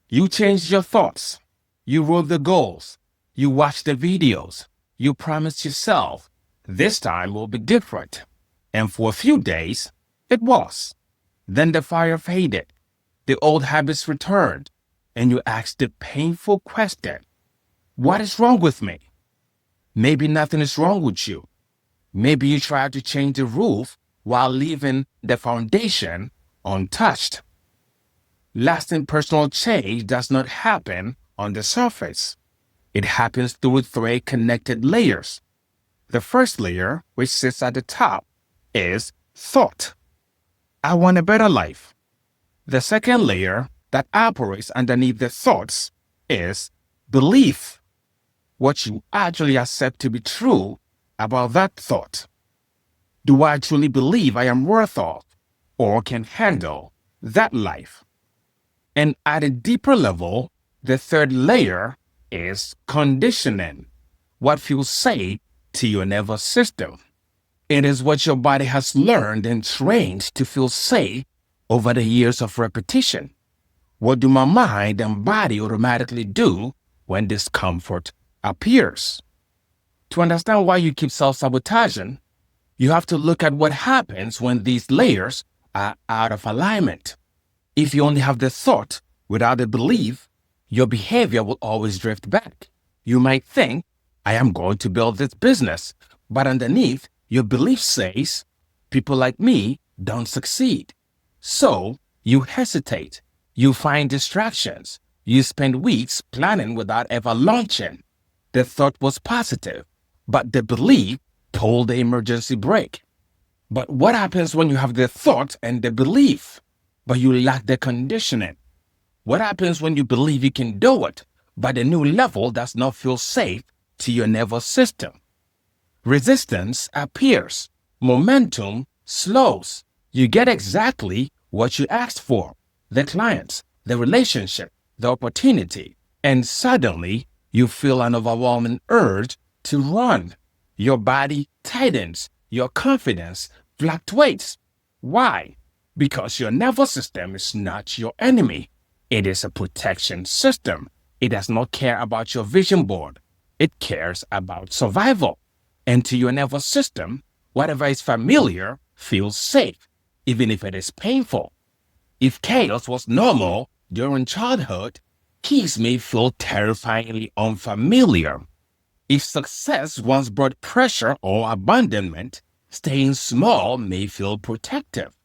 You changed your thoughts. You wrote the goals. You watched the videos. You promised yourself, this time will be different. And for a few days, it was. Then the fire faded. The old habits returned. And you asked the painful question, what is wrong with me? Maybe nothing is wrong with you. Maybe you tried to change the roof while leaving the foundation untouched. Lasting personal change does not happen on the surface. It happens through three connected layers. The first layer, which sits at the top, is thought. I want a better life. The second layer that operates underneath the thoughts is belief. What you actually accept to be true about that thought. Do I truly believe I am worth of or can handle that life? And at a deeper level, the third layer is conditioning. What feels safe to your nervous system. It is what your body has learned and trained to feel safe over the years of repetition. What do my mind and body automatically do when discomfort appears? To understand why you keep self-sabotaging, you have to look at what happens when these layers are out of alignment. If you only have the thought without the belief, your behavior will always drift back. You might think, I am going to build this business, but underneath, your belief says, people like me don't succeed. So, you hesitate. You find distractions. You spend weeks planning without ever launching. The thought was positive, but the belief pulled the emergency brake. But what happens when you have the thought and the belief, but you lack the conditioning? What happens when you believe you can do it, but the new level does not feel safe to your nervous system? Resistance appears. Momentum slows. You get exactly what you asked for, the clients, the relationship, the opportunity, and suddenly you feel an overwhelming urge to run. Your body tightens. Your confidence fluctuates. Why? Because your nervous system is not your enemy. It is a protection system. It does not care about your vision board. It cares about survival. And to your nervous system, whatever is familiar feels safe, even if it is painful. If chaos was normal during childhood, peace may feel terrifyingly unfamiliar. If success once brought pressure or abandonment, staying small may feel protective.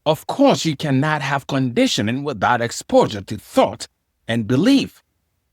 Of course, you cannot have conditioning without exposure to thought and belief.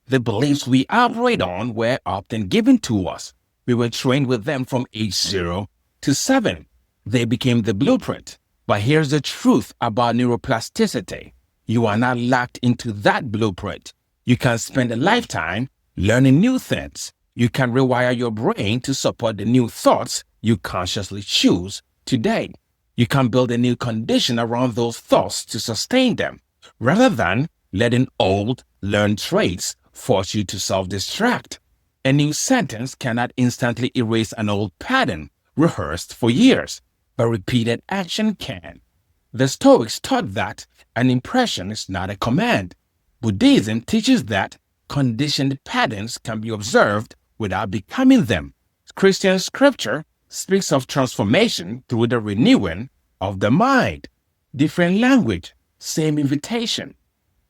The beliefs we operate on were often given to us. We were trained with them from age 0 to 7. They became the blueprint. But here's the truth about neuroplasticity. You are not locked into that blueprint. You can spend a lifetime learning new things. You can rewire your brain to support the new thoughts you consciously choose today. You can build a new condition around those thoughts to sustain them, rather than letting old, learned traits force you to self-destruct. A new sentence cannot instantly erase an old pattern rehearsed for years, but repeated action can. The Stoics taught that an impression is not a command. Buddhism teaches that conditioned patterns can be observed without becoming them. Christian scripture speaks of transformation through the renewing of the mind. Different language, same invitation.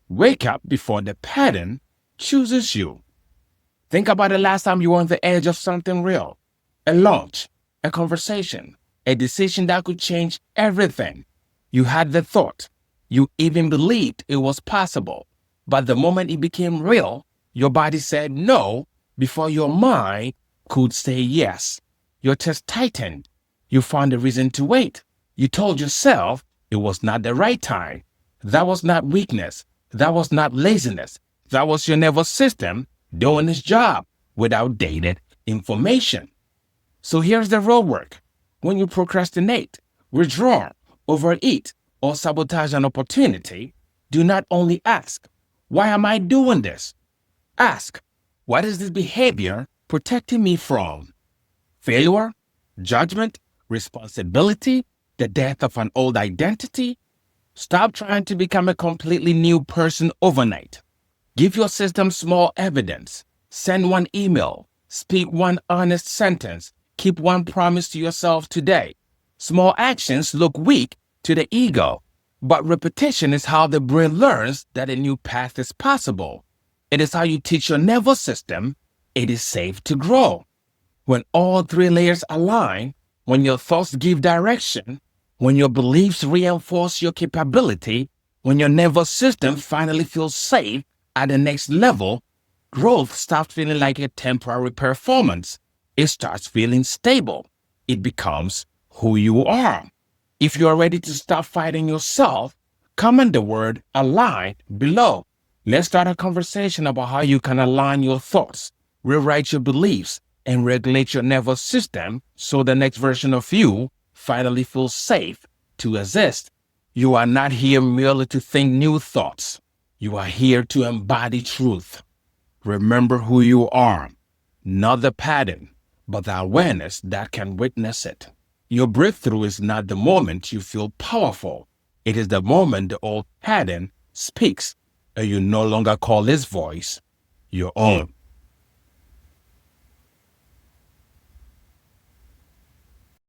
Wake up before the pattern chooses you. Think about the last time you were on the edge of something real. A launch, a conversation, a decision that could change everything. You had the thought. You even believed it was possible. But the moment it became real, your body said no before your mind could say yes. Your chest tightened. You found a reason to wait. You told yourself it was not the right time. That was not weakness. That was not laziness. That was your nervous system doing its job with outdated information. So here's the real work. When you procrastinate, withdraw, overeat, or sabotage an opportunity, do not only ask, why am I doing this? Ask, what is this behavior protecting me from? Failure, judgment, responsibility, the death of an old identity? Stop trying to become a completely new person overnight. Give your system small evidence. Send one email. Speak one honest sentence. Keep one promise to yourself today. Small actions look weak to the ego, but repetition is how the brain learns that a new path is possible. It is how you teach your nervous system it is safe to grow. When all three layers align, when your thoughts give direction, when your beliefs reinforce your capability, when your nervous system finally feels safe at the next level, growth stops feeling like a temporary performance. It starts feeling stable. It becomes who you are. If you are ready to stop fighting yourself, comment the word align below. Let's start a conversation about how you can align your thoughts, rewrite your beliefs, and regulate your nervous system so the next version of you finally feels safe to exist. You are not here merely to think new thoughts. You are here to embody truth. Remember who you are, not the pattern, but the awareness that can witness it. Your breakthrough is not the moment you feel powerful. It is the moment the old pattern speaks and you no longer call its voice your own.